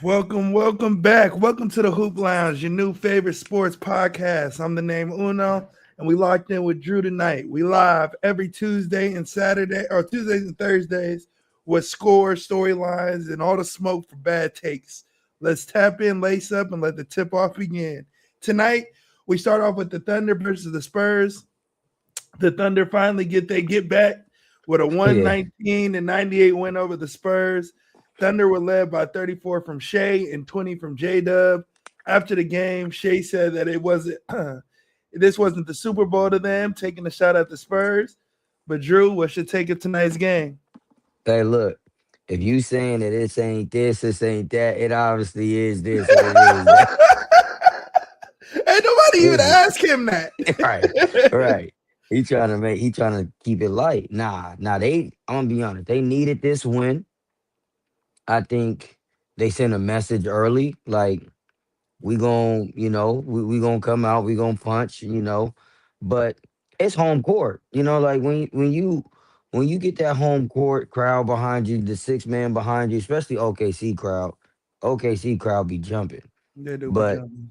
Welcome back. Welcome to the Hoop Lounge, your new favorite sports podcast. I'm the name Uno, and we locked in with Drew tonight. We live every Tuesday and Saturday, or Tuesdays and Thursdays, with scores, storylines, and all the smoke for bad takes. Let's tap in, lace up, and let the tip off begin. Tonight, we start off with the Thunder versus the Spurs. The Thunder finally get back with a Yeah, 119 and 98 win over the Spurs. Thunder were led by 34 from Shea and 20 from J Dub. After the game, Shea said that it wasn't this wasn't the Super Bowl to them, taking a shot at the Spurs. But Drew, what's your take of tonight's game? hey, look, if you saying that this ain't that, it obviously is this and it is that. Ain't nobody even Listen, ask him that. right, right. He trying to keep it light. I'm gonna be honest, they needed this win. I think they sent a message early, like we gonna come out, we gonna punch. But it's home court, like when you get that home court crowd behind you, the 6 man behind you, especially OKC crowd be jumping. They do be But jumping.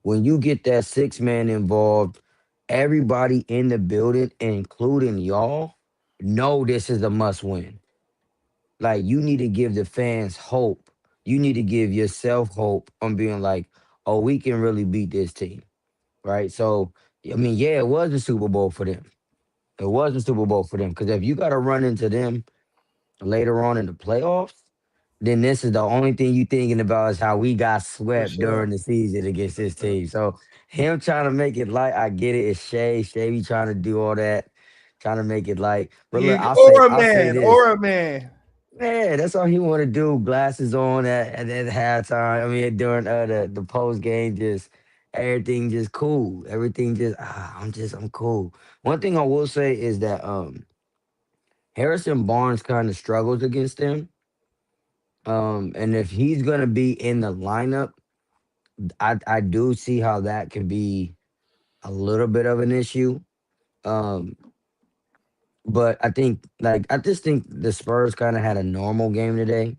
when you get that 6 man involved, everybody in the building, including y'all, know this is a must win. Like you need to give the fans hope. You need to give yourself hope on being like, oh, we can really beat this team, right? So, I mean, yeah, it was a Super Bowl for them. It was a Super Bowl for them because if you got to run into them later on in the playoffs, then this is the only thing you thinking about is how we got For swept sure. during the season against this team. So him trying to make it light, I get it. It's Shay. Shay be trying to do all that, trying to make it light. But look, He I'll say, Aura I'll say man, this. Aura man. Yeah, that's all he want to do. Glasses on at halftime. I mean, during the post game, just everything just cool. Everything just I'm cool. One thing I will say is that Harrison Barnes kind of struggles against them. And if he's gonna be in the lineup, I do see how that could be a little bit of an issue. Um, but I just think the Spurs kind of had a normal game today,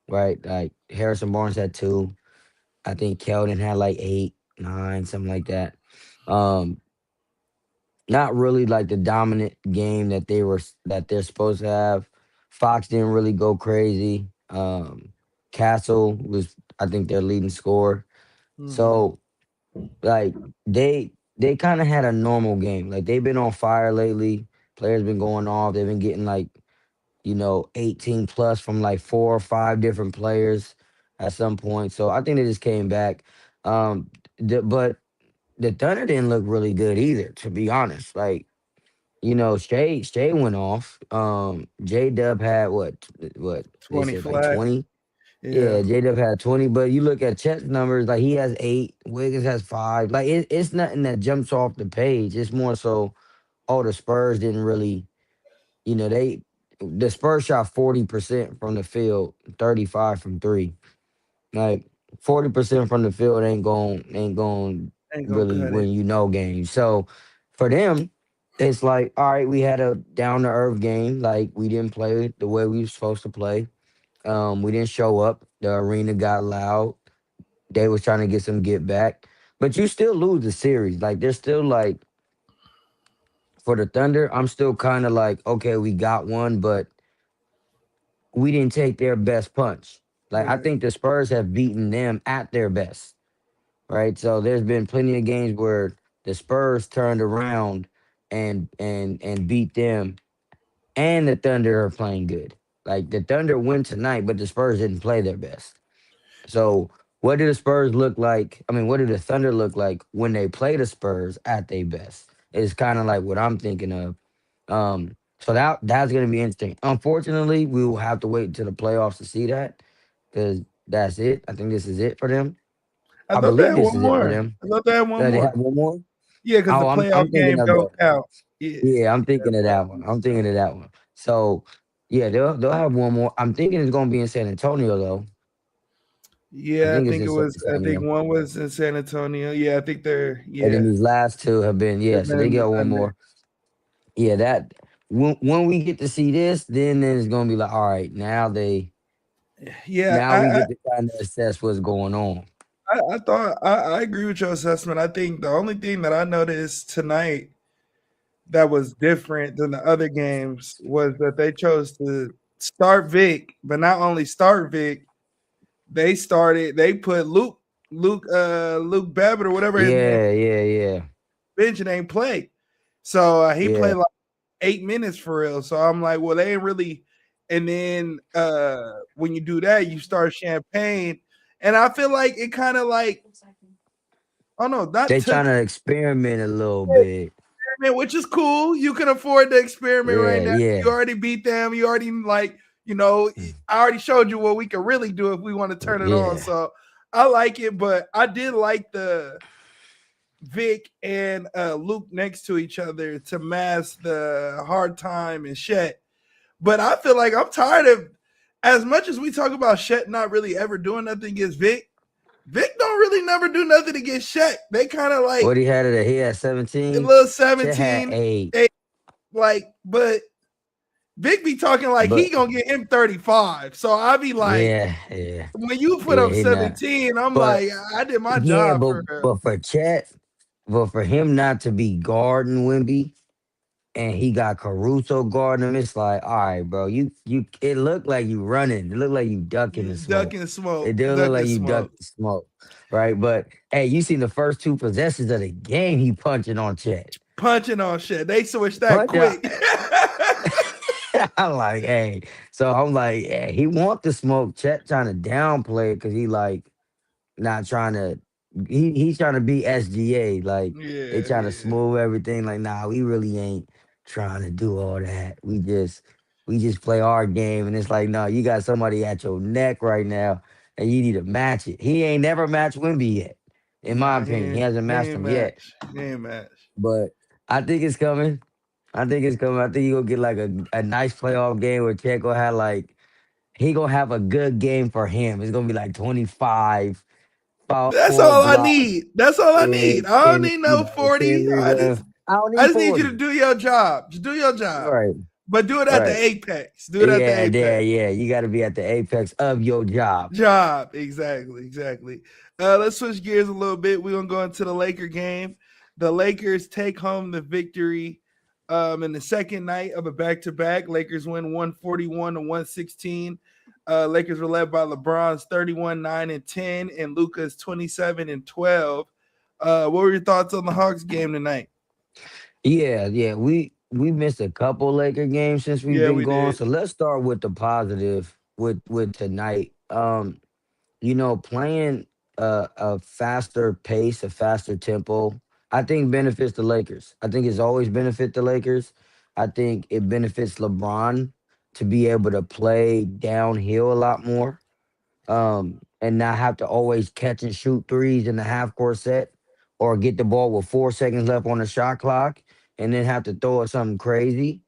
right? Like Harrison Barnes had two. I think Keldon had like 8, 9, something like that. Um, Not really like the dominant game that they're supposed to have. Fox didn't really go crazy. Castle was, I think, their leading scorer. Mhm. So like they kind of had a normal game. Like they've been on fire lately. Players been going off. They've been getting like 18 plus from like 4 or 5 different players at some point. So I think they just came back. But the Thunder didn't look really good either, to be honest. Like, Shay went off. J Dub had what they 20 said like flat. 20. Yeah. Yeah, J Dub had 20, but you look at Chet's numbers, like he has 8, Wiggins has 5. Like it's nothing that jumps off the page. It's more so, oh, the Spurs didn't really, they the Spurs shot 40% from the field, 35 from three. Like 40% from the field ain't going Ain't gonna really cut it. win games. So for them, it's like, all right, we had a down to earth game. Like we didn't play the way we were supposed to play. We didn't show up. The arena got loud. They was trying to get some get back. But you still lose the series. Like they're still like for the Thunder, I'm still kind of like, okay, we got one, but we didn't take their best punch. Like I Right. think the Spurs have beaten them at their best, right? So there's been plenty of games where the Spurs turned around and beat them, and the Thunder are playing good. Like the Thunder win tonight, but the Spurs didn't play their best. So what do the Spurs look like? I mean, what do the Thunder look like when they play the Spurs at their best? It's kind of like what I'm thinking of. So that's gonna be interesting. Unfortunately, we will have to wait until the playoffs to see that because that's it. I think this is it for them. I I thought they believe had this one is it for more. them. I thought they had one They have more. one more. Yeah, because the Oh, I'm playoff thinking game of don't the count. Yeah. yeah. I'm Yeah, thinking of that one. playoff I'm games thinking of don't that one. So yeah, they'll have one more. I'm thinking it's gonna be in San Antonio though. I Yeah, I think it's think in it San was. I think Antonio. one was in San Antonio. Yeah, I think they're. And then Yeah, these last two have been, they've yeah, so been they in the got one Thunder. more. Yeah, when we get to see this, then it's gonna be like, all right, now Yeah, Now we get to kind of assess what's going on. I thought I agree with your assessment. I think the only thing that I noticed tonight that was different than the other games was that they chose to start Vic, but not only start Vic, they put Luke Babbitt or whatever his name Yeah, yeah, yeah, bench and ain't play. So he yeah. played like 8 minutes for real. So I'm like, well, they ain't really. And then when you do that, you start Champagne, and I feel like it kind of like, oh no, not They trying took to experiment a little bit. experiment, which is cool. You can afford the experiment right Yeah, now. You yeah, already beat them. You already like, I already showed you what we could really do if we want to turn it on. yeah. So I like it, but I did like the Vic and Luke next to each other to mask the hard time and Shet. But I feel like I'm tired of, as much as we talk about Shet not really ever doing nothing against Vic. Vic don't really never do nothing against Shet. They kind of What like he had it? He had a 17. little Chet had 17, 8, 8, like, but Vic be talking like he but gonna get him 35. So I be like, yeah, yeah, when you put yeah. up He not. 17, I'm But like, I did my yeah, job but for real. but for Chet, but for him not to be guarding Wimby, and he got Caruso guarding him, it's like, all right, bro, you. It looked like you running. It looked like you ducking the smoke. Ducking smoke, It did look like ducking you smoke, ducked the smoke, right? But hey, you seen the first two possessions of the game? He punching on Chet. punching on shit. They switched that Punch out. quick. I'm like, hey. So I'm like, hey, he want the smoke. Chet trying to downplay it because he like not trying to. He's trying to be SGA. Like they Yeah, trying to yeah. smooth everything. Like, nah, we really ain't trying to do all that. We just play our game. And it's like, no, you got somebody at your neck right now, and you need to match it. He ain't never matched Wimby yet, in my Nah, opinion. He hasn't he matched ain't him yet. match. He ain't match. But I think it's coming. I think it's coming. I think he gonna get like a nice playoff game where Chet gonna have like he gonna have a good game for him. It's gonna be like 25, That's four all I blocks, need. That's all I need. and I don't 10, need no 10 40. rebounds. I don't I need just need you to 40. do your job. Just do your job. Right, But do it at the right. apex. Do it at the Yeah, yeah, apex. yeah. You gotta be at the apex of your job. Job. Exactly. Exactly. Let's switch gears a little bit. We're gonna go into the Laker game. The Lakers take home the victory in the second night of a back-to-back. Lakers win 141 to 116. Lakers were led by LeBron's 31, 9, and 10, and Luca's 27 and 12. What were your thoughts on the Hawks game tonight? Yeah, yeah. We missed a couple Laker games since we've Yeah, been we gone. did. So let's start with the positive with tonight. Playing a faster pace, a faster tempo, I think benefits the Lakers. I think it's always benefit the Lakers. I think it benefits LeBron to be able to play downhill a lot more, and not have to always catch and shoot threes in the half court set or get the ball with 4 seconds left on the shot clock and then have to throw it something crazy.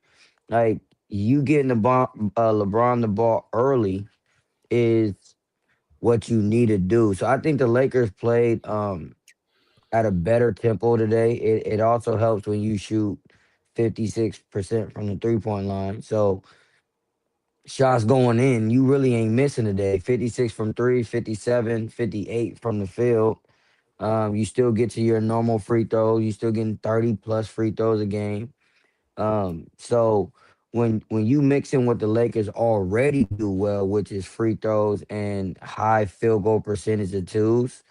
Like you getting LeBron the ball early is what you need to do. So I think the Lakers played at a better tempo today. It also helps when you shoot 56% from the 3 point line. So shots going in, you really ain't missing today. 56 from three, 57, 58 from the field. You still get to your normal free throws. You still getting 30 plus free throws a game. So when you mix in what the Lakers already do well, which is free throws and high field goal percentage of twos,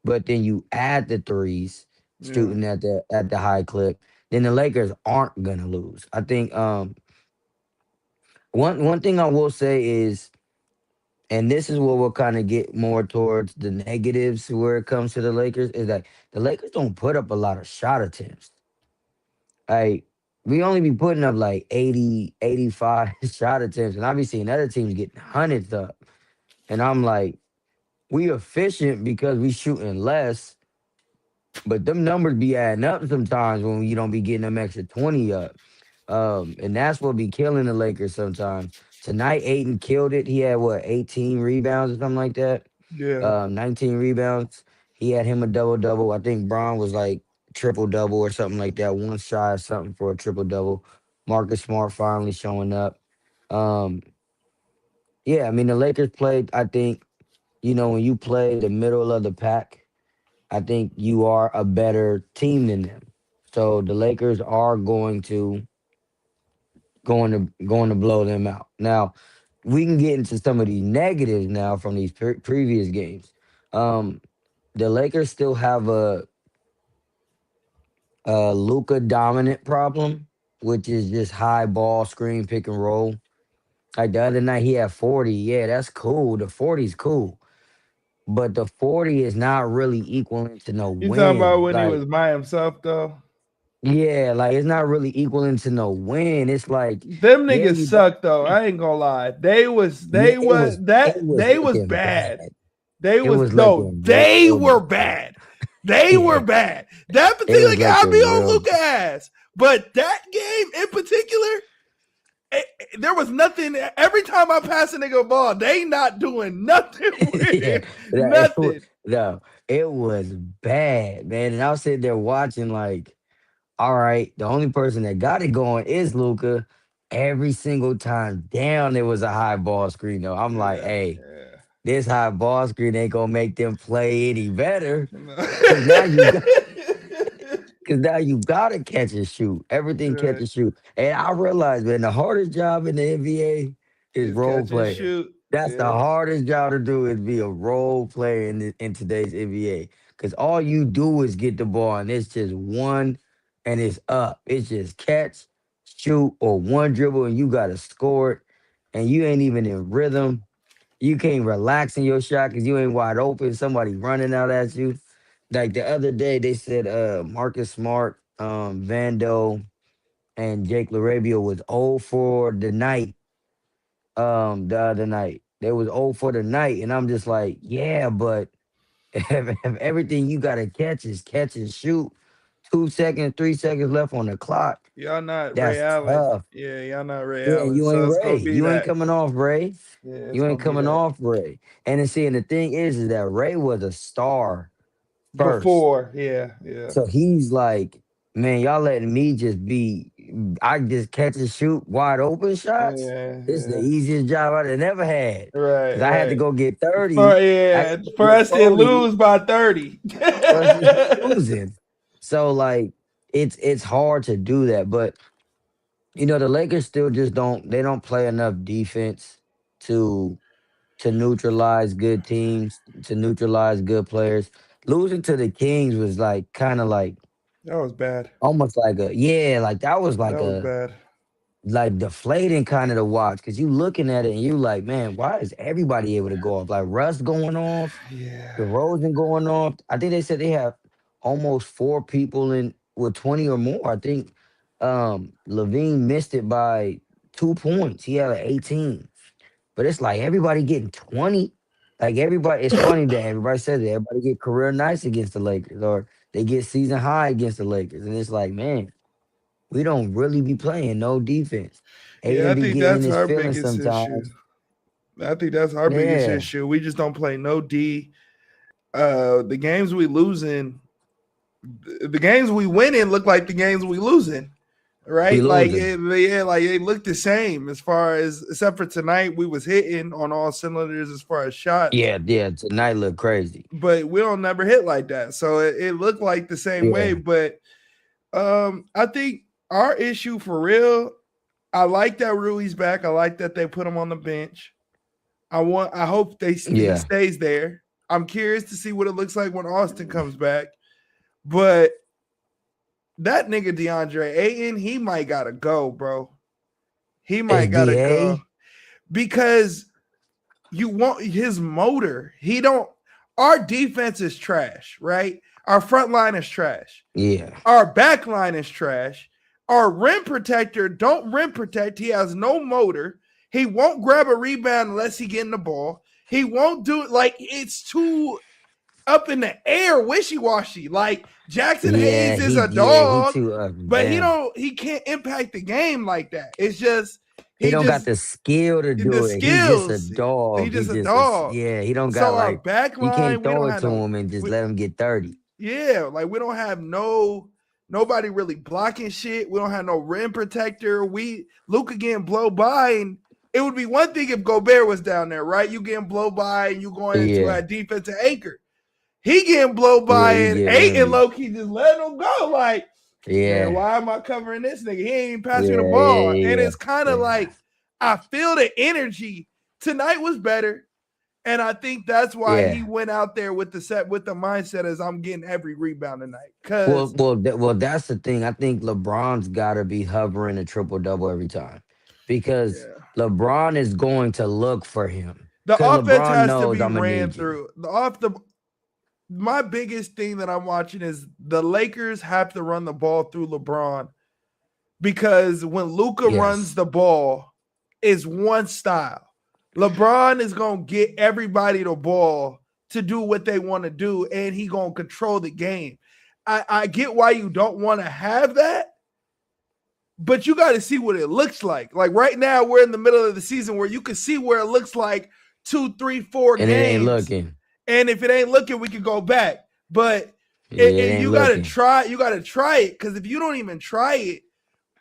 but then you add the threes, Yeah. shooting at the high clip, then the Lakers aren't gonna lose. I think one thing I will say is, and this is where we'll kind of get more towards the negatives where it comes to the Lakers, is that the Lakers don't put up a lot of shot attempts. Like we only be putting up like 80, 85 shot attempts, and I be seeing other teams getting hundreds up. And I'm like, we efficient because we shooting less, but them numbers be adding up sometimes when you don't be getting them extra 20 up. And that's what be killing the Lakers sometimes. Tonight, Aiden killed it. He had what, 18 rebounds or something like that? Yeah. 19 rebounds. He had him a double double. I think Braun was like triple double or something like that. One shy or something for a triple double. Marcus Smart finally showing up. Um, Yeah, I mean the Lakers played. I think when you play the middle of the pack, I think you are a better team than them. So the Lakers are going to blow them out. Now we can get into some of these negatives now from these previous games. Um, the Lakers still have a Luca dominant problem, which is just high ball screen pick and roll. Like the other night, he had 40. Yeah, that's cool. The 40's cool, but the 40 is not really equaling to no You talking about win. when he Like, was by himself though? yeah, like it's not really equaling to no win. It's like, Them yeah, niggas you got, suck though. I ain't gonna lie. They was yeah, they was it that was they was looking bad. bad. They It was was no, looking they real were bad. bad. They were Yeah, bad. That it particular was game, I'll be looking on real. Luca ass. But that game in particular, there was nothing. Every time I pass a nigga a ball, they not doing nothing with Yeah, it. it Nothing. no, it was bad, man. And I was sitting there watching, like, all right, the only person that got it going is Luca. Every single time down, there was a high ball screen, though. I'm like, Yeah, hey, yeah. this high ball screen ain't gonna make them play any better. No. Cause now you got Cause now you gotta catch and shoot. Everything catch Yeah, and shoot. And I realized, man, the hardest job in the NBA is it's role catch and playing. shoot. That's the Yeah. hardest job to do is be a role player in today's NBA. Cause all you do is get the ball and it's just one and it's up. It's just catch, shoot, or one dribble and you gotta score it. And you ain't even in rhythm. You can't relax in your shot because you ain't wide open. Somebody running out at you. Like the other day, they said Marcus Smart, Vando, and Jake LaRabia was 0 for the night. The other night they was 0 for the night, and I'm just like, yeah, but if everything you gotta catch and shoot, 2 seconds, 3 seconds left on the clock, Y'all not Ray that's Allen. tough. Yeah, y'all not Ray Yeah, Allen. you ain't So it's Ray. gonna be You ain't that. coming off Ray. Yeah, it's You ain't gonna be coming that. off Ray. And then see, and the thing is that Ray was a star first. Before, yeah, yeah, So he's like, man, y'all letting me just be, I just catch and shoot wide open shots. yeah, This is the yeah. easiest job I'd have never had. Right, Cause I had to right. go get For 30. I yeah, had to go for get us to 40 lose by 30. versus losing. So like it's hard to do that. But the Lakers still just don't play enough defense to neutralize good teams, to neutralize good players. Losing to the Kings was like kind of like That was bad. almost like like that was That like was a bad. like deflating kind of to watch because you looking at it and you like, man, why is everybody able to go off? Like Russ going off, Yeah. DeRozan going off. I think they said they have almost four people in with 20 or more. I think Levine missed it by 2 points. He had an 18. But it's like everybody getting 20. Like everybody, it's funny that everybody says that everybody get career nights against the Lakers or they get season high against the Lakers. And it's like, man, we don't really be playing no defense. Yeah, I Aiden be think getting in that's his our feelings biggest issue. sometimes. I think that's our biggest Yeah. issue. We just don't play no D. The games we losing, the games we winning look like the games we losing. We Right? Like losing. yeah, like they look the same as far as except for tonight, we was hitting on all cylinders as far as shots, Yeah, yeah. Tonight look crazy. but we don't never hit like that. So it looked like the same way. Yeah. But I think our issue for real, I like that Rui's back. I like that they put him on the bench. I hope he Yeah. stays there. I'm curious to see what it looks like when Austin comes back. But that nigga DeAndre Ayton, he might gotta go, bro. He might gotta go SGA. because you want his motor. He don't. Our defense is trash, right? Our front line is trash. Yeah. Our back line is trash. Our rim protector don't rim protect. He has no motor. He won't grab a rebound unless he getting the ball. He won't do it. Like it's too up in the air, wishy-washy. Like Jackson Yeah, Hayes is a he dog, too up and but down. he can't impact the game like that. It's just He he don't got just the skill to the do it. He just a skills. He dog. just a dog. Yeah, he don't got So our like back you can't line, we throw don't it have to no him and just we, let him get 30. yeah, like we don't have nobody really blocking shit. We don't have no rim protector. Luka getting blow by and It would be one thing if Gobert was down there, right? You getting blow by and you going into a Yeah, defensive anchor. He getting blow yeah, by he and get eight and winded. low key just letting him go. Like, man, Yeah, why am I covering this nigga? He ain't passing the yeah, yeah, ball. And yeah, it's kind of yeah, like I feel the energy. Tonight was better. And I think that's why he yeah. went out there with the mindset as I'm getting every rebound tonight. Well, Cause that's the thing. I think LeBron's got to be hovering a triple double every time because yeah, LeBron is going to look for him the because offense LeBron has to knows be I'm gonna ran need you. through. My biggest thing that I'm watching is the Lakers have to run the ball through LeBron because when Luka runs Yes, the ball, it's one style. LeBron is gonna get everybody the ball to do what they want to do, and he gonna control the game. I get why you don't want to have that, but you got to see what it looks like. Like right now, we're in the middle of the season where you can see where it looks like 2, 3, 4 and it ain't games. looking. And if it ain't looking, we can go back. But Yeah, it ain't you got to looking. try. You got to try it because if you don't even try it,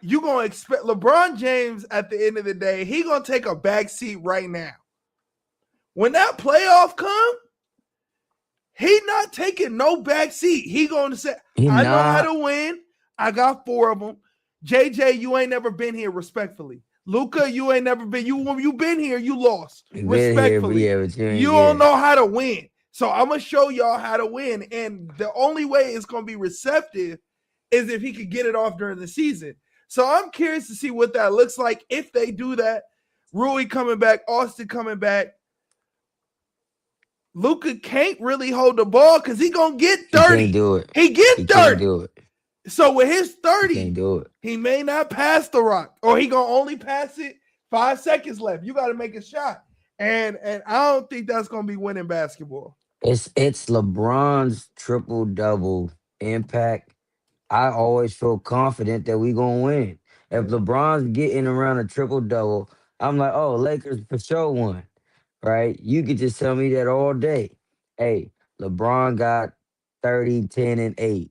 you gonna expect LeBron James at the end of the day. He gonna take a back seat right now. When that playoff come, he not taking no back seat. He gonna say, He "I know how not. to win. I got 4 of them." JJ, you ain't never been here respectfully. Luka, you ain't never been. You been here, you lost Been here, but respectfully. yeah, but you You ain't. don't Yeah, know how to win. So I'm gonna show y'all how to win. And the only way it's gonna be receptive is if he could get it off during the season. So I'm curious to see what that looks like if they do that. Rui coming back, Austin coming back. Luka can't really hold the ball because he gonna get he can't 30. do it. He He get can't 30. do it. So with his He can't 30, do it. he may not pass the rock, or he gonna only pass it 5 seconds left. You got to make a shot, and I don't think that's gonna be winning basketball. It's LeBron's triple double impact. I always feel confident that we gonna win. If Yeah. LeBron's getting around a triple double, I'm like, oh, Lakers for sure won, right? You could just tell me that all day. Hey, LeBron got 30, 10, and 8.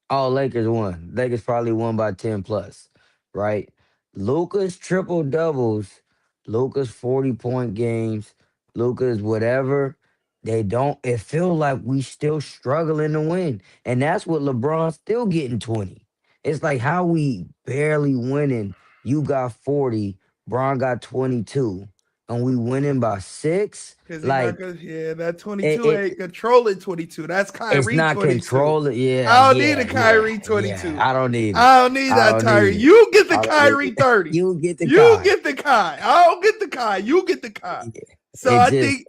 Oh, Lakers won. Lakers probably won by 10 plus, right? Luca's triple doubles, Luca's 40-point games, Luca's whatever. They don't, it feel like we still struggling to win. And that's what LeBron still getting 20. It's like how we barely winning. You got 40, Bron got 22, and we winning by 6. Because he not Like gonna, yeah, that it, 22 ain't it controlling 22. That's it's Kyrie not 22. controlling. Yeah, I don't need a yeah, yeah, Kyrie yeah. 22. I don't need it. I don't need I that don't need Kyrie. it. You get the I don't need Kyrie it. 30. You get the You guy. get the Kai. I don't get the Kai. You get the Kai. Yeah. So It I just think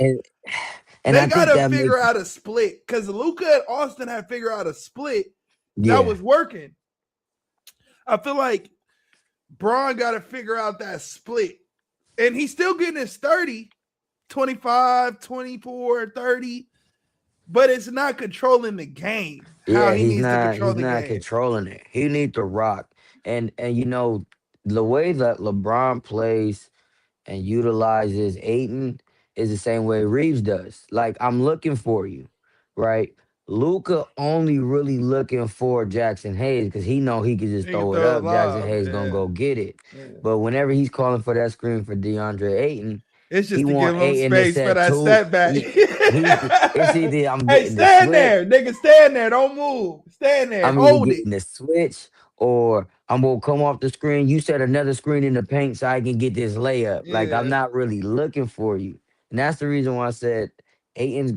and they I think gotta that figure makes out a split because Luca and Austin had figured out a split that yeah. was working. I feel like Braun got to figure out that split. And he's still getting his 30, 25, 24, 30, but it's not controlling the game how Yeah, he needs to control he's the not game. controlling it. He needs to rock. And you know, the way that LeBron plays and utilizes Aiton is the same way Reeves does. Like I'm looking for you, right? Luca only really looking for Jackson Hayes because he know he could just He can throw it throw a up. Jackson lob. Hayes gonna Yeah. go get it. Yeah. But whenever he's calling for that screen for DeAndre Ayton, It's he just to give want him Ayton to space for set that two. step back. It's either I'm Hey, getting the stand switch. there. Nigga, stand there. Don't move. Stand there. I'm either Hold it. getting the switch or I'm gonna come off the screen. You set another screen in the paint so I can get this layup. Like I'm Yeah. not really looking for you. And that's the reason why I said Aiton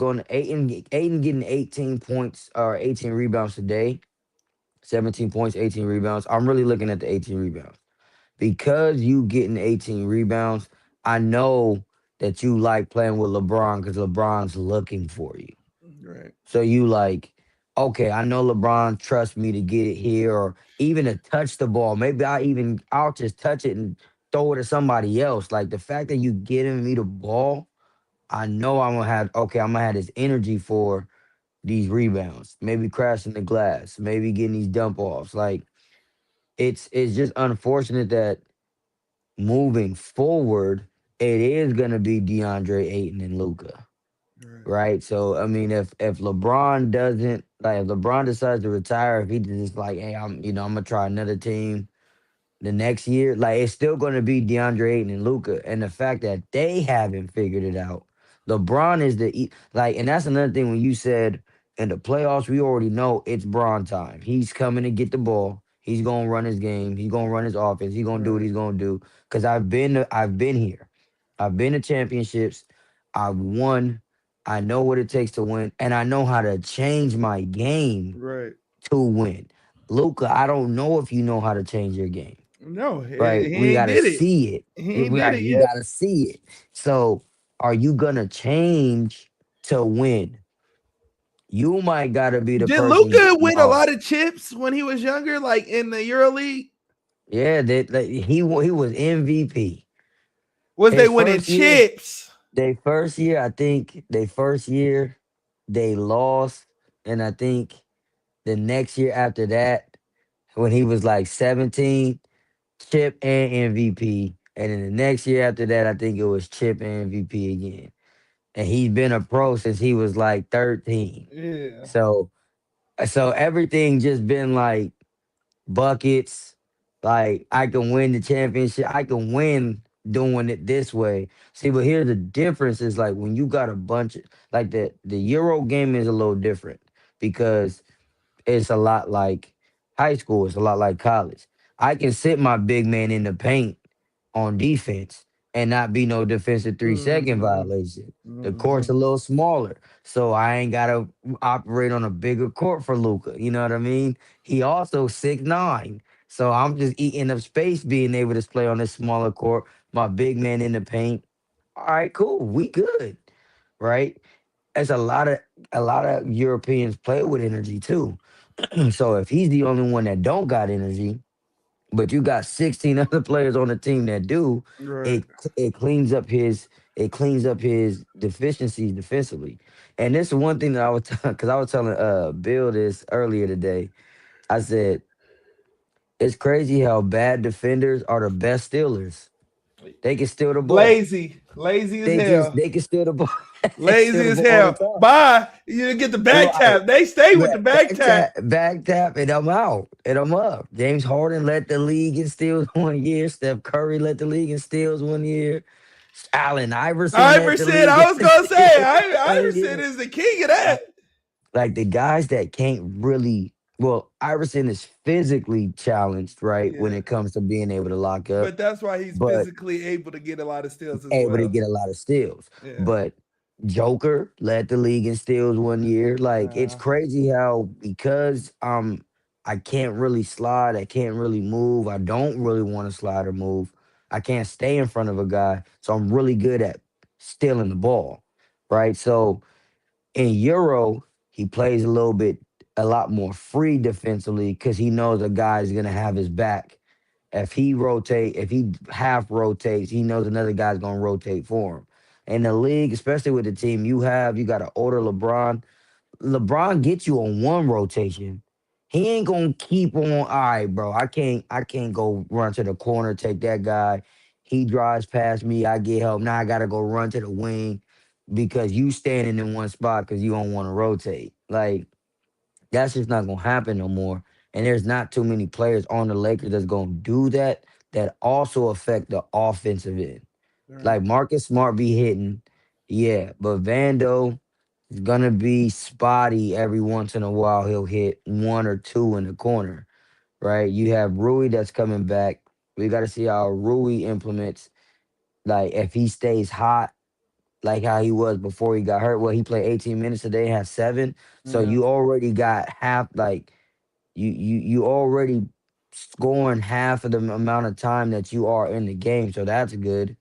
getting 18 points or 18 rebounds today, 17 points, 18 rebounds. I'm really looking at the 18 rebounds. Because you getting 18 rebounds, I know that you like playing with LeBron because LeBron's looking for you. Right. So you like, okay, I know LeBron trusts me to get it here or even to touch the ball. Maybe I'll just touch it and throw it to somebody else. Like the fact that you giving me the ball, I know I'm gonna have this energy for these rebounds. Maybe crashing the glass, maybe getting these dump offs. Like it's just unfortunate that moving forward, it is gonna be DeAndre Ayton and Luca. Right. Right. So I mean, if LeBron doesn't like, if LeBron decides to retire, if he just like, hey, I'm gonna try another team, the next year, like it's still going to be DeAndre Ayton and Luca, and the fact that they haven't figured it out. LeBron is like, and that's another thing when you said in the playoffs, we already know it's Bron time. He's coming to get the ball. He's gonna run his game. He's gonna run his offense. He's gonna do what Right. he's gonna do. Because I've been here. I've been to championships. I've won. I know what it takes to win, and I know how to change my game Right. to win. Luca, I don't know if you know how to change your game. No, Right? he We ain't gotta did it. see it. He If ain't we did got it you yet. gotta see it. So are you gonna change to win? You might gotta be the Did person Luca getting win a off. lot of chips when he was younger, like in the EuroLeague? Yeah, he was MVP. Was they His winning first year, chips? I think they first year they lost, and I think the next year after that, when he was like 17, chip and MVP. And then the next year after that, I think it was chip and MVP again. And he's been a pro since he was like 13. Yeah. So everything just been like buckets. Like I can win the championship. I can win doing it this way. See, but here's the difference is like when you got a bunch of like the Euro game is a little different because it's a lot like high school. It's a lot like college. I can sit my big man in the paint on defense and not be no defensive 3 second Mm-hmm. violation. The Mm-hmm. court's a little smaller, so I ain't gotta operate on a bigger court for Luca. You know what I mean? He also 6'9", so I'm just eating up space being able to play on this smaller court. My big man in the paint. All right, cool. We good, right? As a lot of Europeans play with energy too. So if he's the only one that don't got energy, but you got 16 other players on the team that do, Right. it cleans up his deficiencies defensively. And this is one thing that I was because I was telling Bill this earlier today. I said it's crazy how bad defenders are the best stealers. They can steal the ball. Lazy as hell. They can steal the ball. They can steal Lazy the as ball all the hell. time. Bye. You didn't get the back Right. tap. They stay with the back tap. Back tap, and I'm out, and I'm up. James Harden led the league in steals 1 year. Steph Curry led the league in steals 1 year. Allen Iverson led the Iverson, league I in was gonna say, steals 1 year. Iverson is the king of that. Like the guys that can't really, well, Iverson is physically challenged, right, when Yeah. it comes to being able to lock up, But that's why he's but physically able to get a lot of steals as able to well. get a lot of steals. Yeah. But Joker led the league in steals 1 year. Like it's Uh, crazy how because I can't really slide, I can't really move, I don't really want to slide or move. I can't stay in front of a guy, so I'm really good at stealing the ball, right? So in Euro, he plays a lot more free defensively because he knows a guy's gonna have his back. If he half rotates, he knows another guy's gonna rotate for him. In the league, especially with the team you got an older LeBron. LeBron gets you on one rotation. He ain't gonna keep on. All right, bro. I can't go run to the corner, take that guy. He drives past me. I get help. Now I gotta go run to the wing because you standing in one spot because you don't want to rotate. Like that's just not gonna happen no more. And there's not too many players on the Lakers that's gonna do that. That also affect the offensive end. right. Like Marcus Smart be hitting, yeah, but Vando is gonna be spotty every once in a while. He'll hit one or two in the corner, right? You have Rui that's coming back. We got to see how Rui implements. Like if he stays hot, like how he was before he got hurt. Well, he played 18 minutes today, has 7. So Yeah. you already got half. Like you already scoring half of the amount of time that you are in the game. So that's good.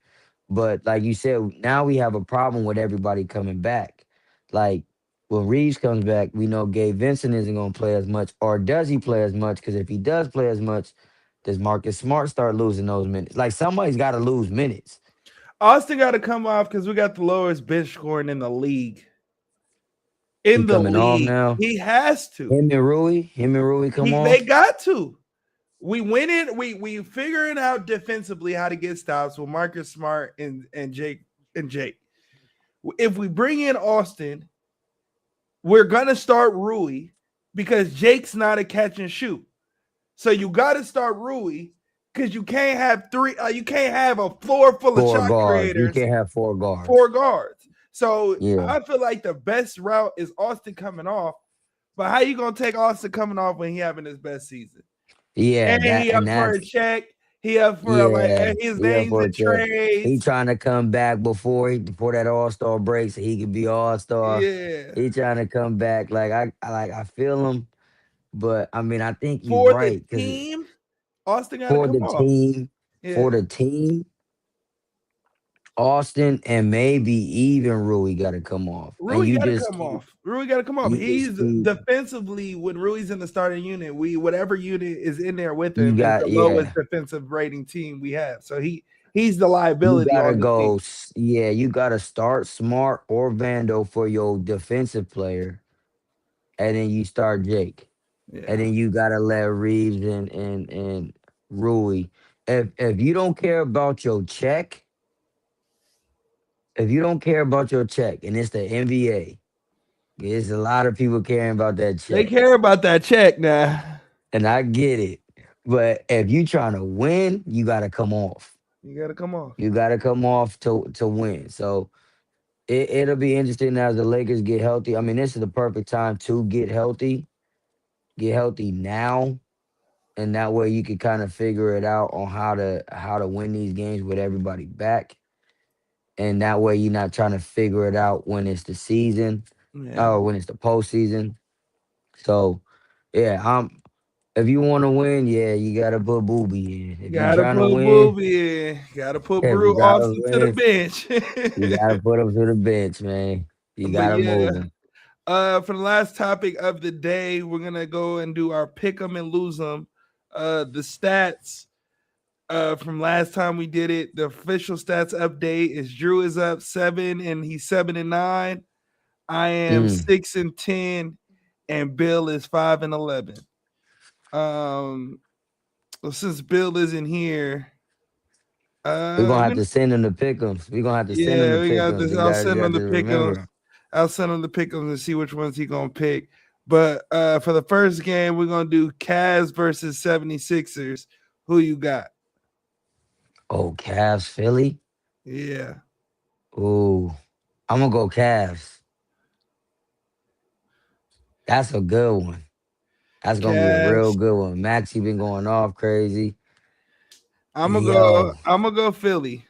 But like you said, now we have a problem with everybody coming back. Like when Reeves comes back, we know Gabe Vincent isn't going to play as much, or does he play as much? Because if he does play as much, does Marcus Smart start losing those minutes? Like somebody's got to lose minutes. Austin got to come off because we got the lowest bench scoring in the league. He coming off now. He has to. Him and Rui come They off. got to. We win it. We figuring out defensively how to get stops with Marcus Smart and Jake. If we bring in Austin, we're gonna start Rui because Jake's not a catch and shoot. So you got to start Rui because you can't have three. You can't have a floor full of 4 shot guards. You creators, can't have 4 guards. 4 guards. So Yeah. I feel like the best route is Austin coming off. But how you gonna take Austin coming off when he having his best season? Yeah, And he up for a check. He up for like his name's in trades. He trying to come back before that All-Star break so he could be All-Star. Yeah. He trying to come back. Like I feel him, but I mean I think you're For right the team, Austin got to for come the off. team, Yeah. for the team, Austin and maybe even Rui got to come off. Rui got to come off. Rui got to come off. you He's just keep- defensively when Rui's in the starting unit. Whatever unit is in there with You him got- is the lowest defensive rating team we have. So he's the liability. You gotta on the go. team. Yeah, you gotta start Smart or Vando for your defensive player, and then you start Jake, Yeah. and then you gotta let Reeves and Rui. If you don't care about your check, and it's the NBA, there's a lot of people caring about that check. They care about that check now, and I get it. But if you trying to win, you gotta come off. You got to come off. You gotta come off to win. So it'll be interesting as the Lakers get healthy. I mean, this is the perfect time to get healthy. Get healthy now, and that way you can kind of figure it out on how to win these games with everybody back. And that way you're not trying to figure it out when it's the season or when it's the postseason. So yeah, if you want to win, yeah, you gotta put Booby in. If you're trying to win, Booby in. Gotta put Brew Austin to the bench. You gotta put him to the bench, man. You gotta move him. For the last topic of the day, we're gonna go and do our pick 'em and lose 'em. The stats from last time we did it. The official stats update is Drew is up 7 and he's 7-9. I am 6-10, and Bill is 5-11. Since Bill isn't here, we're gonna have to send him the pick'ems. We're gonna have to send him the pick'ems. I'll send him the pick'ems. I'll send him the pick'ems and see which ones he gonna pick. But for the first game, we're gonna do Cavs versus 76ers. Who you got? Oh, Cavs, Philly? Yeah. Oh, I'm gonna go Cavs. That's a good one. That's gonna be a real good one. Maxey been going off crazy. I'm gonna go Philly.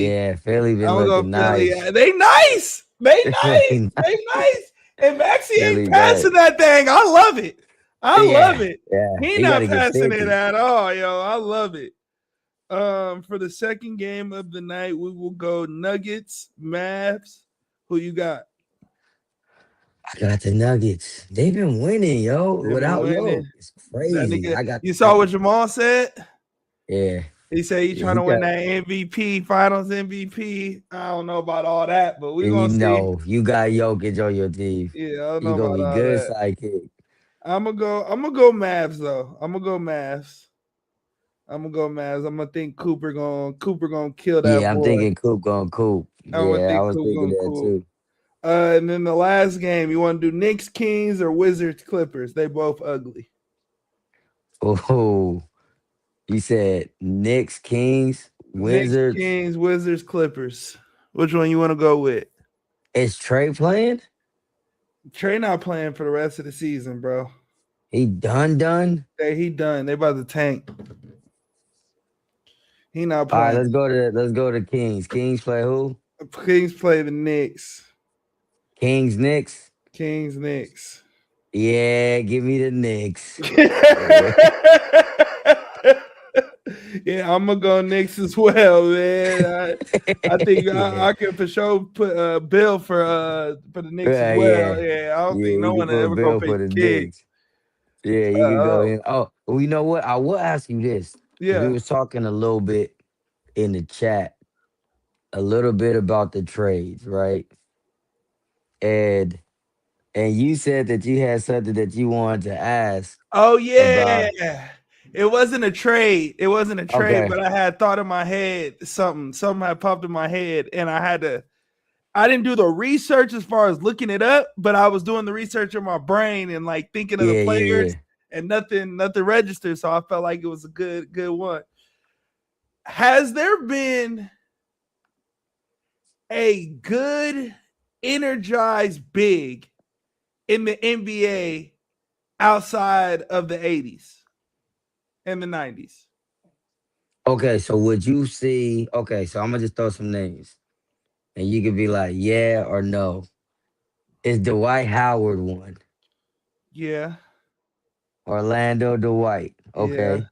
Yeah, Philly been looking nice. They nice. They nice. And Maxey ain't passing that thing. I love it. Love it. Yeah. He not passing it at all, yo. I love it. For the second game of the night, we will go Nuggets, Mavs. Who you got? I got the Nuggets. They've been winning, yo. It's crazy. You saw what Jamal said? Yeah. He said he's trying to win that MVP, Finals MVP. I don't know about all that, but we gonna see. You got Jokic on your team. Yeah, I don't know about be all good that. Sidekick. I'm gonna go Mavs though. I'm gonna go Mavs. I'm gonna think Cooper gonna kill that. Yeah, I'm thinking Coop gonna Coop. Yeah, I was thinking that too. And then the last game, you want to do Knicks, Kings, or Wizards, Clippers? They both ugly. Oh, you said Knicks, Kings, Wizards. Knicks, Kings, Wizards, Clippers. Which one you want to go with? Is Trey playing? Trey not playing for the rest of the season, bro. He done? He done. They about to tank. He not playing. All right, let's go to Kings. Kings play who? Kings play the Knicks. Kings, Knicks. Kings, Knicks. Yeah, give me the Knicks. Yeah, I'm gonna go Knicks as well, man. I think I can for sure put Bill for the Knicks as well. Yeah, I don't think no one ever gonna pick the Kings. Yeah, you can go in. Oh, well, you know what? I will ask you this. Yeah, we was talking a little bit in the chat, a little bit about the trades, right? And you said that you had something that you wanted to ask. Oh yeah. It wasn't a trade. But I had thought in my head something had popped in my head, and I didn't do the research as far as looking it up, but I was doing the research in my brain and like thinking of the players. and nothing registered. So I felt like it was a good one. Has there been a good energized big in the NBA outside of the 80s and the 90s? Okay, so would you see? Okay, so I'm gonna just throw some names, and you could be like, yeah or no. Is Dwight Howard one? Yeah. Orlando Dwight. Yeah. Okay.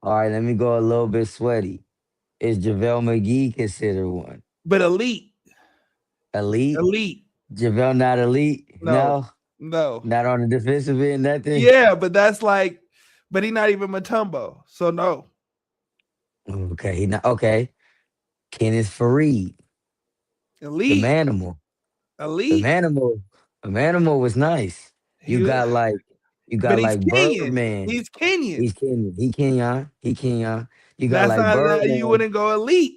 All right, let me go a little bit sweaty. Is JaVale McGee considered one? But elite. Elite? Elite. JaVale not elite? No. No? No. Not on the defensive end, nothing? Yeah, but that's like, but he's not even Mutombo. So no. Okay, he not okay. Kenneth Fareed, the Elite. Manimal. The Elite. Manimal was nice. You He, got like but he's Kenyan. Birdman. He's Kenyan. He's Kenyan. He Kenyan. He Kenyan. You got That's like not that you Birdman. wouldn't go elite.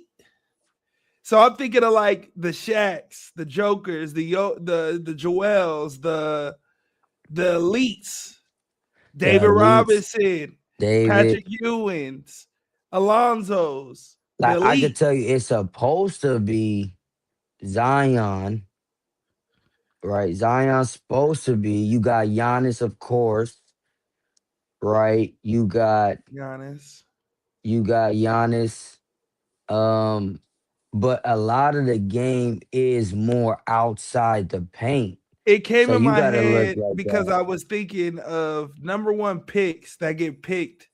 So I'm thinking of like the Shaqs, the Jokers, the Joels, the elites, David elites, Robinson, David. Patrick Ewings, Alonzo's. Like I could tell you, it's supposed to be Zion, right? Zion's supposed to be. You got Giannis, of course, right? You got Giannis. But a lot of the game is more outside the paint. It came So in you my gotta look head like because that. I was thinking of number one picks that get picked,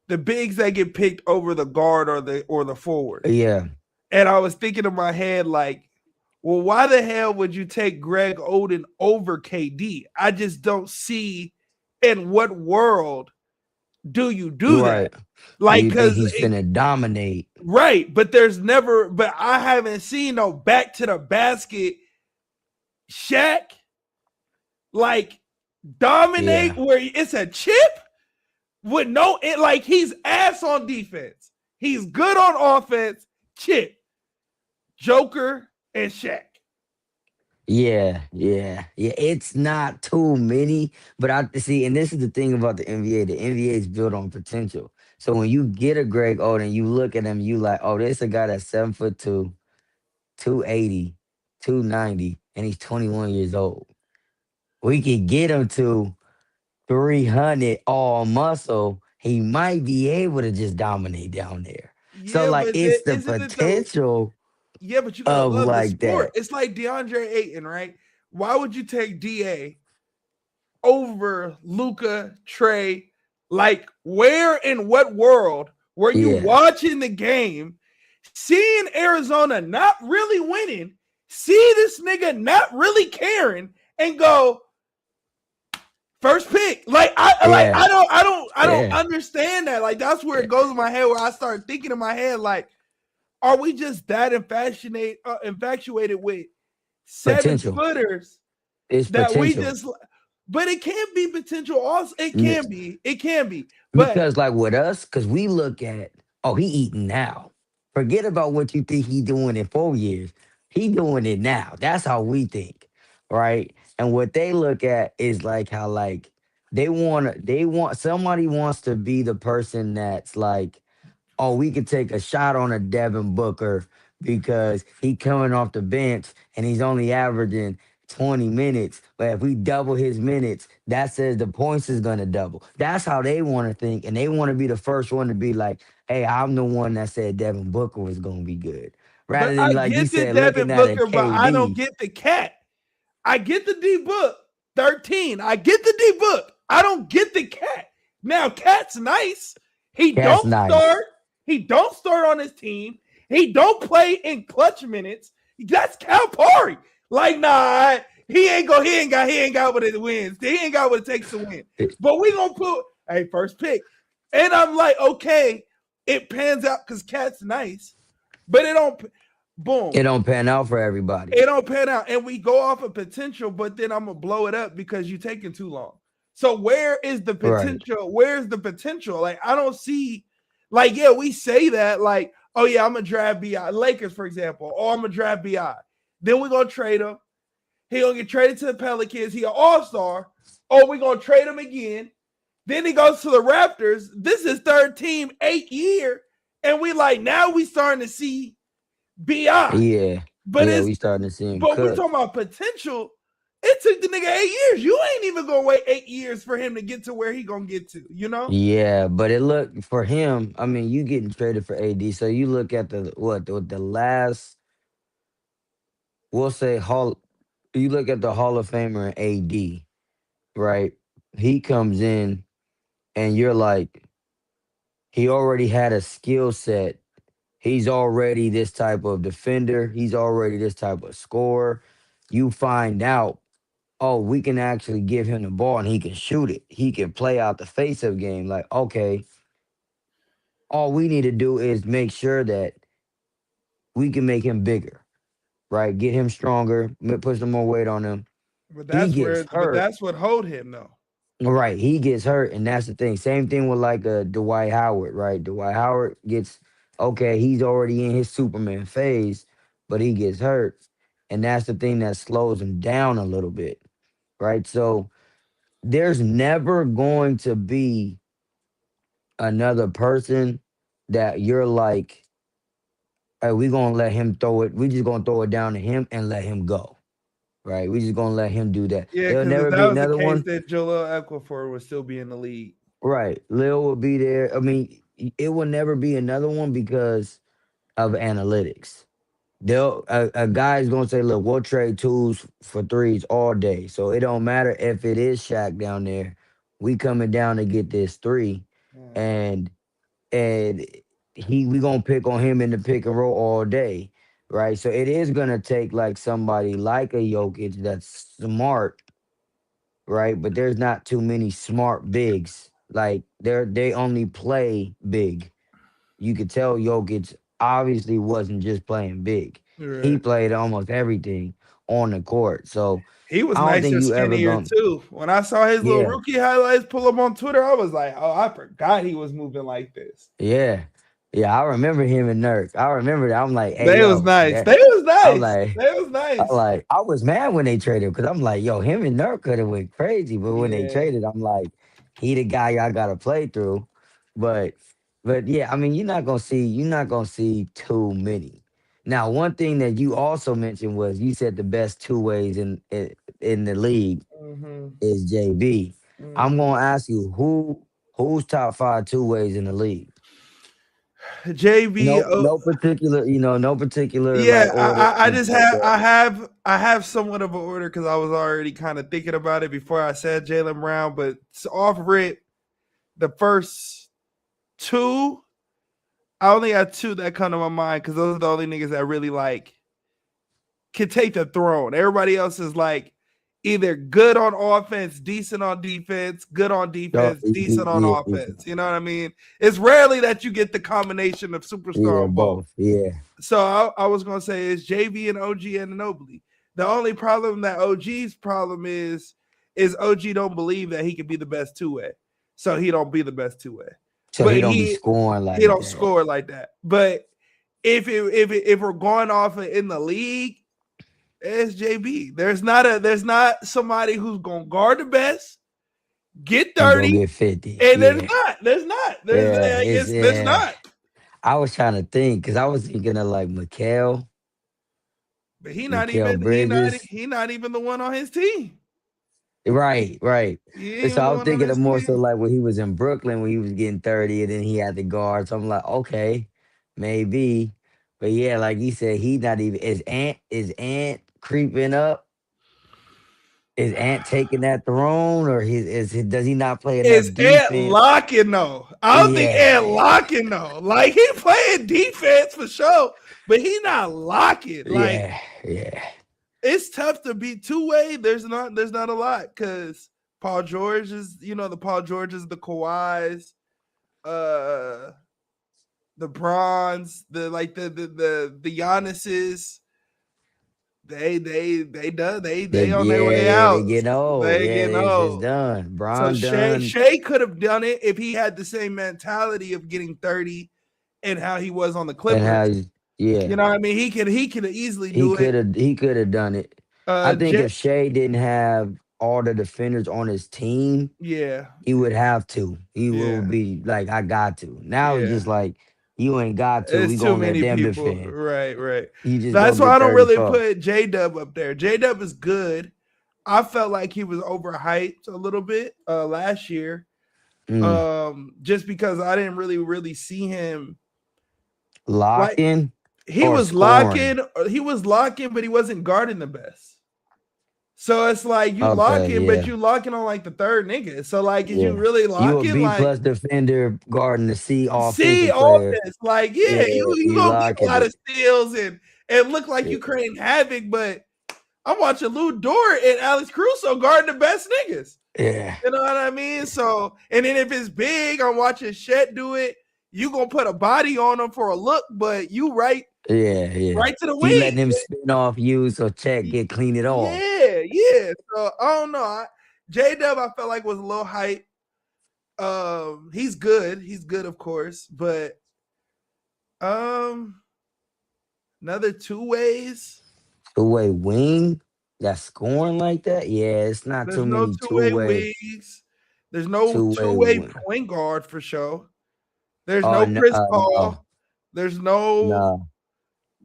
the bigs that get picked over the guard or the forward. Yeah. And I was thinking in my head, like, well, why the hell would you take Greg Oden over KD? I just don't see in what world do you do Right. that? Like, You think because he's finna dominate. right, but I haven't seen no back to the basket Shaq like dominate where it's a chip with no it like he's ass on defense. He's good on offense, chip. Joker and Shaq. Yeah. It's not too many, but I see, and this is the thing about the NBA. The NBA is built on potential. So when you get a Greg Oden, you look at him, you like, oh, this is a guy that's 7'2", 280, 290, and he's 21 years old. We could get him to 300 all muscle. He might be able to just dominate down there. So Yeah, like but it's the isn't it though? potential. Yeah, but you gotta of love the like sport. that. It's like DeAndre Ayton, right? Why would you take DA over Luca, Trey? Like, where in what world were you watching the game, seeing Arizona not really winning, see this nigga not really caring, and go first pick? Like, I don't understand that. Like, that's where it goes in my head, where I start thinking in my head, like, are we just that infatuated with Potential. 7-footers it's that potential. we just? But it can't be potential. Also, it can be. It can be. But because like with us, because we look at, oh, he eating now. Forget about what you think he doing in 4 years. He doing it now. That's how we think, right? And what they look at is like how like they want somebody wants to be the person that's like, oh, we could take a shot on a Devin Booker because he coming off the bench and he's only averaging 20 minutes. But if we double his minutes, that says the points is going to double. That's how they want to think. And they want to be the first one to be like, hey, I'm the one that said Devin Booker was going to be good. Rather than like you said, looking at it, but I don't get the cat. I get the D Book 13. I get the D Book. I don't get the cat. Now, Cat's nice. He don't start. He don't start on his team. He don't play in clutch minutes. That's Calipari. Like, nah, he ain't got what it wins. He ain't got what it takes to win. But we gonna put first pick. And I'm like, okay, it pans out because Cat's nice, but it don't It don't pan out for everybody. It don't pan out. And we go off of potential, but then I'm gonna blow it up because you're taking too long. So where is the potential? Right. Where's the potential? Like, I don't see. Like, yeah, we say that, like, oh, yeah, I'm going to draft B.I. Lakers, for example. Oh, I'm going to draft B.I. Then we're going to trade him. He going to get traded to the Pelicans. He an all-star. Oh, we're going to trade him again. Then he goes to the Raptors. This is third team, 8 year. And we like, now we starting to see BI. Yeah. But Yeah, it's we starting to see him but we cook. talking about potential. It took the nigga 8 years. You ain't even gonna wait 8 years for him to get to where he gonna get to, you know? Yeah, but it looked for him. I mean, you getting traded for AD, so you look at the last, we'll say Hall. You look at the Hall of Famer in AD, right? He comes in, and you're like, he already had a skill set. He's already this type of defender. He's already this type of scorer. You find out, oh, we can actually give him the ball and he can shoot it. He can play out the face of game. Like, okay, all we need to do is make sure that we can make him bigger, right? Get him stronger, put some more weight on him. But He that's gets where but hurt. that's what hold him though. Right, he gets hurt, and that's the thing. Same thing with like Dwight Howard, right? Dwight Howard gets okay. He's already in his Superman phase, but he gets hurt, and that's the thing that slows him down a little bit, right? So there's never going to be another person that you're like, hey, we gonna let him throw it. We just gonna throw it down to him and let him go, right? We just gonna let him do that. Yeah, There'll because if never that be was the another case, one. then Joel Equifor would still be in the league. Right. Lil will be there. I mean, it will never be another one because of analytics. A guy's gonna say, look, we'll trade twos for threes all day. So it don't matter if it is Shaq down there. We coming down to get this three. Mhm. And and we gonna pick on him in the pick and roll all day. Right. So it is gonna take like somebody like a Jokic that's smart, right? But there's not too many smart bigs. Like they only play big. You could tell Jokic obviously wasn't just playing big. He Right. played almost everything on the court. So He was I don't think nicer, you ever skinnier gonna. too. When I saw his little Yeah, rookie highlights pull up on Twitter, I was like, oh, I forgot he was moving like this. yeah, yeah. I remember him and Nurk. I remember that. I'm like, hey They was yo, nice. that. They was I'm nice. like, They was nice. I was mad when they traded because I'm like, yo, him and Nurk could have went crazy, but when they Yeah. traded, I'm like, he the guy y'all got to play through. But yeah, I mean, you're not gonna see too many. Now, one thing that you also mentioned was you said the best two ways in the league Mm-hmm. is JB. I'm Mm-hmm. gonna ask you who's top five two ways in the league. JB. No particular, no particular Yeah, like order. I Just just like have I have somewhat of an order because I was already kind of thinking about it before I said Jaylen Brown, but off rip, the first two, I only had two that come to my mind because those are the only niggas that really like can take the throne. Everybody else is like either good on offense, decent on defense, good on defense, decent on yeah, offense. You know what I mean? It's rarely that you get the combination of superstar yeah, on both. both. Yeah. So I was gonna say is JV and OG Anunoby. The only problem that OG's problem is OG don't believe that he can be the best two way, so he don't be the best two way. So he But don't be he scoring he like don't that. score like that. But if we're going off in the league, it's JB. There's not somebody who's gonna guard the best, get And go 30, get 50. and Yeah. Yeah. It's there's yeah. not. I was trying to think because I was thinking of like But he not Mikael even Bridges. he not even the one on his team. Right, right. He And ain't so even I the was one on thinking of his more so team. like when he was in Brooklyn when he was getting 30 and then he had the guard. So I'm like, okay, maybe. But yeah, like you said, he not even is Ant creeping up? Is Ant taking that throne or does he not play enough Is Ant defense? locking though? I don't think Ant Yeah. locking though. Like he playing defense for sure, but he not locking. Like Yeah. Yeah. it's tough to beat two way. There's not a lot because Paul George is the Paul Georges, the Kawhis, uh, the Bronze, the like the Giannis's. They done they on their way Yeah, they out. getting old. They Yeah, getting they just old. done. So Bron Shea done. Shea could have done it if he had the same mentality of getting 30 and how he was on the And Clippers. how You yeah. know what I mean? He could easily do it. He could have done it. I think J- if Shea didn't have all the defenders on his team, Yeah, he would have to. He yeah, would be like, I got to. Now it's yeah. just like, you ain't got to. We It's too gonna let many them people. defend. Right, right. You just That's gonna why get I don't really 34. put J Dub up there. J Dub is good. I felt like he was overhyped a little bit last year. Mm. Just because I didn't really see him like Locking or scoring. he was locking, but he wasn't guarding the best. So it's like you Okay, locking, but yeah. you locking on like the third nigga. So like, is you Yeah. really You a locking? B Like, plus defender guarding the C see offensive all player. this. Like, yeah, Yeah, you you gonna get a locking lot of it. steals and look like Yeah. you creating havoc, but I'm watching Lou Dort and Alex Caruso guarding the best niggas. Yeah. You know what I mean? So, and then if it's big, I'm watching Shet do it. You gonna put a body on him for a look, but you right Yeah. to the You letting wing. him spin off you so check get clean it off. Yeah. So I don't know. J Dub, I felt like was a little hype. He's good. He's good, of course, but another two ways. Two-way wing that's scoring like that? Yeah, it's not There's too no many two-way two-way wings. There's no two-way two-way wing. point guard for sure. There's Oh no no, Chris no, Paul. There's no no.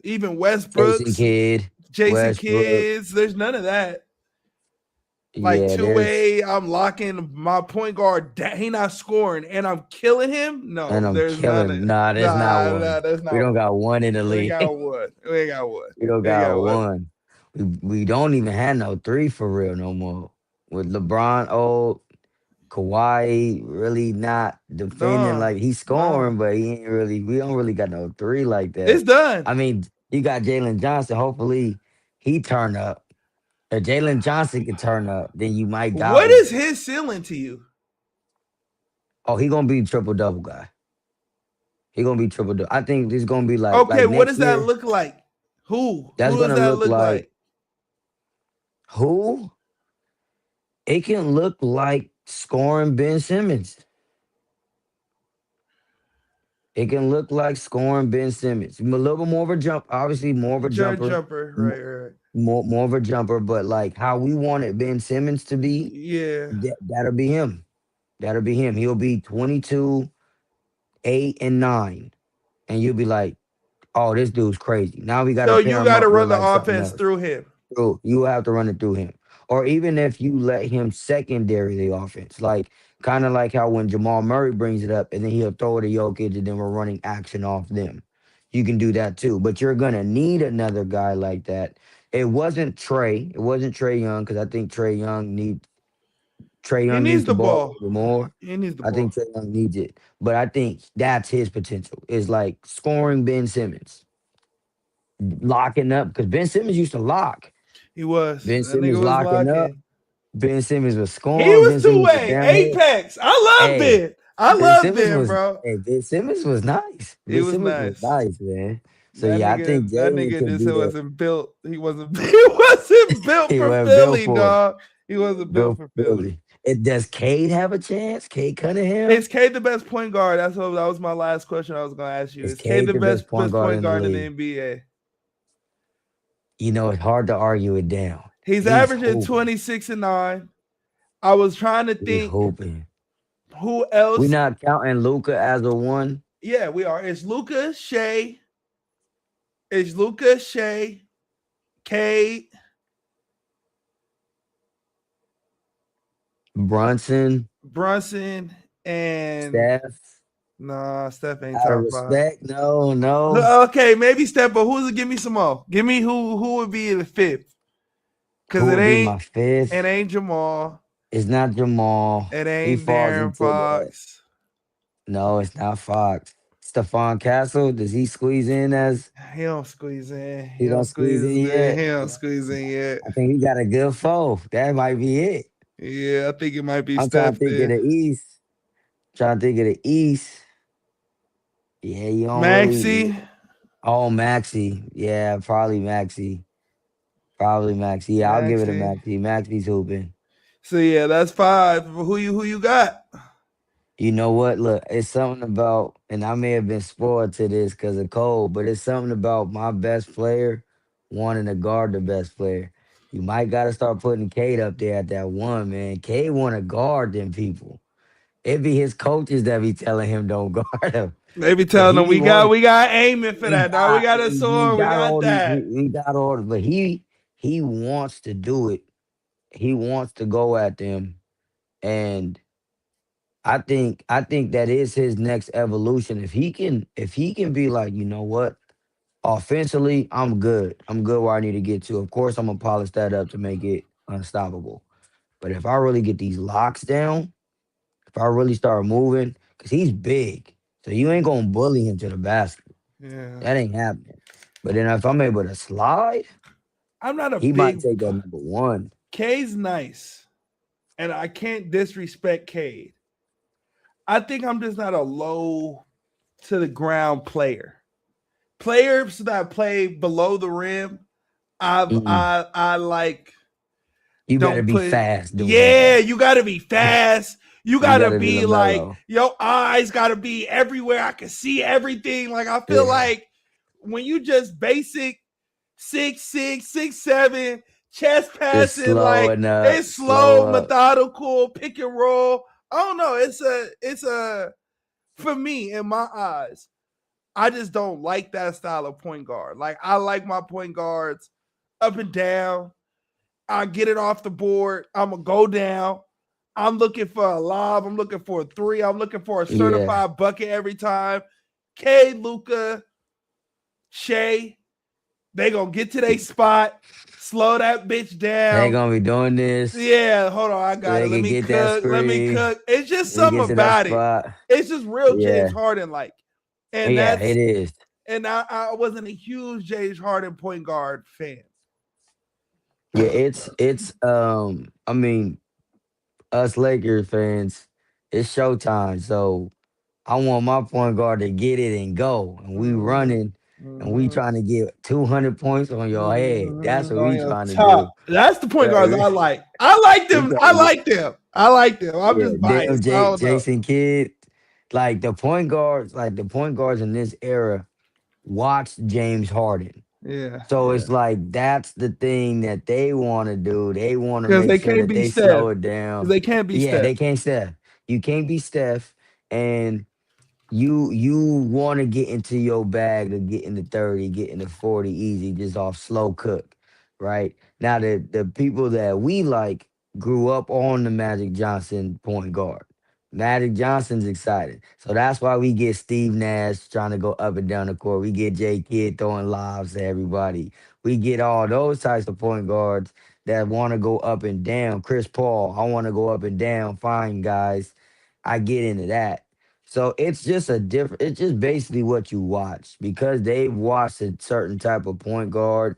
even Jason Westbrooks, Kidd, Jason Westbrook. Kids. There's none of that. Like Yeah, there's two-way, I'm locking my point guard. He not scoring, and I'm killing him. and No, I'm there's none of killing. Nah, there's not one. that's We not don't one. got one in the We ain't league. got one. We ain't got one. We don't We ain't got got one. one. We don't even have no three for real no more. With LeBron old, Kawhi really not defending No, like he's no. scoring, but he ain't really. We don't really got no three like It's that. done. I mean, you got Jalen Johnson. Hopefully, he turn up. If Jalen Johnson can turn up, then you might got What one. is his ceiling to you? Oh, he gonna be triple double guy. He gonna be triple double. I think this gonna be Okay, like what next does that year. look like? Who? That's Who does gonna that look look like like? who? It can look like scoring Ben Simmons. It can look like scoring Ben Simmons. A little bit more of a jump, obviously more of a jumper, Jumper. mo- Right. more of a jumper. But like how we wanted Ben Simmons to be, Yeah. that'll be him. That'll be him. He'll be 22, 8, and 9, and you'll be like, "Oh, this dude's crazy." Now we got to So pair you him got to up with run the like something offense else. through him. So you have to run it through him. Or even if you let him secondary the offense, like kind of like how when Jamal Murray brings it up and then he'll throw it to Jokic and then we're running action off them. You can do that too. But you're gonna need another guy like that. It wasn't Trey. It wasn't Trey Young because I think Trey He Young needs needs the the ball a ball. little bit more. He needs the I ball. think Trey Young needs it. But I think that's his potential. Is like scoring Ben Simmons. Locking up because Ben Simmons used to lock. He was. Ben That nigga Simmons was locking up. locking. Ben Simmons was He scoring. was Ben two Simmons was way. down here. Apex. I love Hey, Ben. I Ben love Simmons Ben, was bro. Ben Simmons was nice. He Ben was Simmons was nice. nice, man. So yeah, I think That Jalen nigga can just be the wasn't built. He wasn't. He wasn't built he for was built Philly, for it. dog. He wasn't built Built for for Philly. Philly. Does Cade have a chance? Cade Cunningham? Is K the best point guard? That was my last question I was gonna ask you. Is Is K Cade the the best best point guard point in the guard in the league? NBA? You know, it's hard to argue it down. He's He's averaging hooping. 26 and 9. I was trying to He's think hooping. who We else. not counting Luca as a one. Yeah, we are. It's Luca, Shea. It's Luca, Shea, Cade, Brunson, Brunson, and Steph. nah, Steph ain't Out of top 5. respect, no. Okay, maybe Steph, but who's give me some more? Give me who would be in the fifth? Because Who would be my fifth? it ain't Jamal. It's not Jamal. It He ain't falls Darren into that. Fox. No, it's not Fox. Stephon Castle, does he squeeze in as He don't squeeze in. he don't squeeze in yet? He don't squeeze in yet. I think he got a good foe. That might be it. Yeah, I think it might be I'm trying to Steph think of then. the East. Trying to think of the East. Yeah, you don't really. Maxi. Oh, Maxi. Yeah, probably Maxi. Probably Maxi. Yeah, I'll give it to Maxi. Maxi. Maxi's hooping. So yeah, that's 5. Who you got? You know what? Look, it's something about, and I may have been spoiled to this because of Cole, but it's something about my best player wanting to guard the best player. You might gotta start putting Cade up there at that one, man. Cade wanna guard them people. It be his coaches that be telling him don't guard him. They be But telling them he wants we got aiming for he that. Dog. We got got a he sword. We got got all these that. he got all but he wants to do it. He wants to go at them. And I think that is his next evolution. If he can be like, you know what? Offensively, I'm good. I'm good where I need to get to. Of course, I'm gonna polish that up to make it unstoppable. But if I really get these locks down, if I really start moving, because he's big. So you ain't gonna bully him to the basket. Yeah. That ain't happening. But then if I'm able to slide, I'm not a he might big take that number one. K's nice. And I can't disrespect Cade. I think I'm just not a low to the ground player. Players that play below the rim, Mm-mm. I like You better don't be put fast doing yeah, that. you gotta be fast. You You gotta gotta be be like LaMelo. your eyes gotta be everywhere. I can see everything. Like I feel Yeah. like when you just basic 6'6", 6'7", chest Just passing, like slowing up, it's slow slow, up. methodical, pick and roll. I don't know. It's a for me in my eyes. I just don't like that style of point guard. Like I like my point guards up and down. I get it off the board. I'm gonna go down. I'm looking for a lob. I'm looking for a three. I'm looking for a Yeah. certified bucket every time. K, Luca, Shea, they gonna get to their spot, slow that bitch They down. gonna be doing this Yeah, hold on, I so got it. they Let can me get that cook. Let me screen. cook. It's just They something get to that about it. spot. It's just real James Yeah. Harden like, and Yeah, it that's is. and I wasn't a huge James Harden point guard fan. Yeah, it's I mean, us Lakers fans, it's showtime. So I want my point guard to get it and go. And we Mm-hmm. running and we Mm-hmm. trying to get 200 points on your head. That's what On we your trying to do. top. That's the point guards Right. I like. I like We them. trying I to get like them. I like them. I'm yeah, just damn biased. I don't know. Jason Kidd. Like the point guards in this era watch James Harden. Yeah, So yeah. it's like that's the thing that they want to do. They want to Because make they sure can't that be they Steph. slow it Because down. they can't be Yeah, Steph. they can't Steph. You can't be Steph, and you want to get into your bag of getting the 30, getting the 40 easy, just off slow cook, right? Now the people that we like grew up on the Magic Johnson point guard. Magic Johnson's excited. So that's why we get Steve Nash trying to go up and down the court. We get Jay Kidd throwing lobs to everybody. We get all those types of point guards that want to go up and down. Chris Paul, I want to go up and down. Fine, guys. I get into that. So it's just basically what you watch because they've watched a certain type of point guard.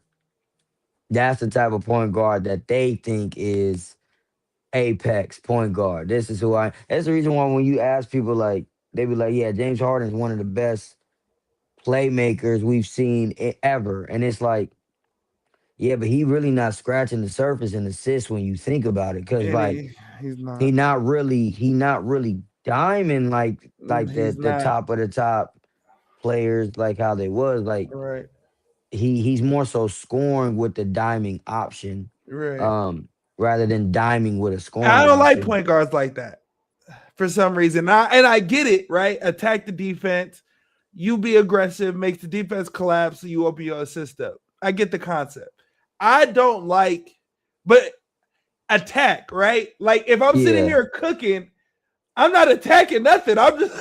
That's the type of point guard that they think is apex point guard. This is who I that's the reason why when you ask people like they be like, yeah, James Harden is one of the best playmakers we've seen ever. And it's like, yeah, but he really not scratching the surface in assists when you think about it. Cause And like he's he not. not really diamond like He's the not. top of the top players like how they was like Right. he's more so scoring with the diming option Right. um rather than diming with a I scoring don't like option. point guards like that for some reason. I get it, right? Attack the defense. You be aggressive, makes the defense collapse, so you open your assist up. I get the concept. I don't like, but attack, right? Like if I'm sitting Yeah. here cooking, I'm not attacking nothing. I'm just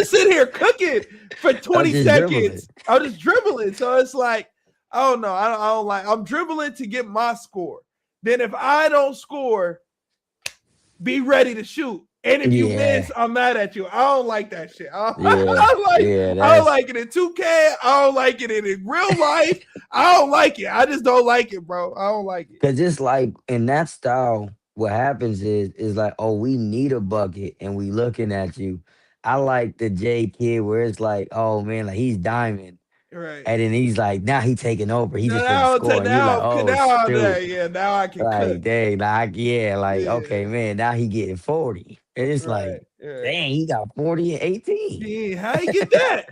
sitting here cooking for I'm 20 just dribbling. seconds. I'm just dribbling. So it's like, I don't know. I don't like. I'm dribbling to get my score. Then if I don't score, be ready to shoot. And if you Yeah. miss, I'm mad at you. I don't like that shit. Yeah. Yeah. I don't That's like it in 2K. I don't like it in real life. I don't like it. I just don't like it, bro. I don't like it. because it's like in that style, what happens is like, oh, we need a bucket and we looking at you. I like the J kid where it's like, oh man, like he's diamond. Right. And then he's like, now he taking over. He just finna Now, score. And you like, oh now, shoot. yeah, now I can cook. Like, dang, like, yeah, like, Yeah, okay, man, now he getting 40. And it's Right. like, Yeah. dang, he got 40 and 18. Yeah, how you get that?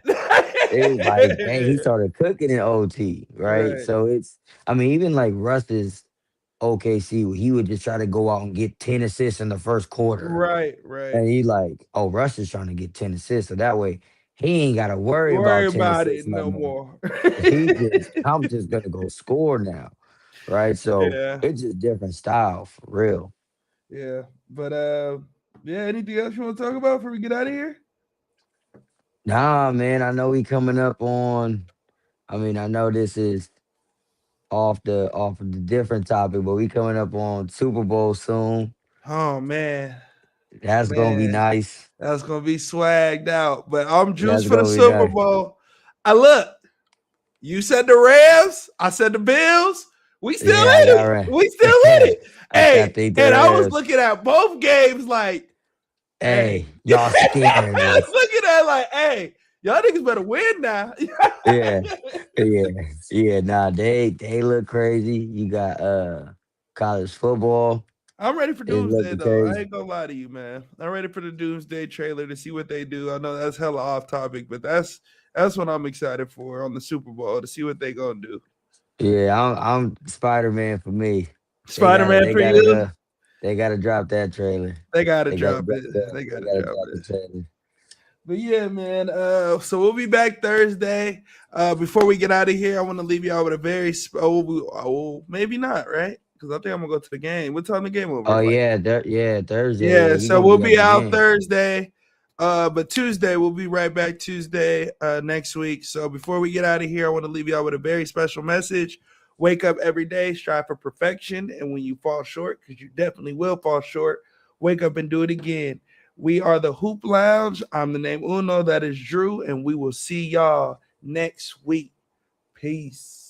It's like, dang, he started cooking in OT, right? Right. So I mean, even like Russ's OKC, he would just try to go out and get 10 assists in the first quarter. Right. Right. And he like, oh, Russ is trying to get 10 assists. So that way he ain't gotta worry Worry about 10 about it assists no no more. more. I'm just gonna go score now. Right. So Yeah. it's just different style for real. Yeah. But yeah, anything else you want to talk about before we get out of here? Nah, man, I know we coming up on, I mean, I know this is off of the different topic, but we coming up on Super Bowl soon. Oh man. That's gonna be Man. nice. That's gonna be swagged out. But I'm juiced That's for the gonna be Super nice. Bowl. I look, you said the Rams, I said the Bills. We still Yeah, I in got it. right. We still in it. I Hey, think the and I was Rams. looking at both games like, Hey, hey. y'all scaring I was us. looking at it like, hey, y'all niggas better win now. Yeah, yeah, yeah. Nah, they look crazy. You got college football I'm ready for is Doomsday looking though. I crazy. ain't gonna lie to you, man. I'm ready for the Doomsday trailer to see what they do. I know that's hella off topic, but that's what I'm excited for on the Super Bowl to see what they gonna do. Yeah, I'm Spider-Man for me. Spider-Man They for gotta you. go. They gotta drop that trailer. They gotta They gotta drop drop it. the They they gotta gotta drop drop the it. trailer. But yeah, man. So we'll be back Thursday. Before we get out of here, I want to leave y'all with a very maybe not, right? Because I think I'm gonna go to the game. What time the game over? Oh Like, yeah, Thursday. Yeah, yeah. you So gonna we'll be at be the out game. Thursday. But Tuesday we'll be right back Tuesday next week. So before we get out of here, I want to leave y'all with a very special message. Wake up every day, strive for perfection, and when you fall short, because you definitely will fall short, wake up and do it again. We are the Hoop Lounge. I'm the name Uno. That is Drew, and we will see y'all next week. Peace.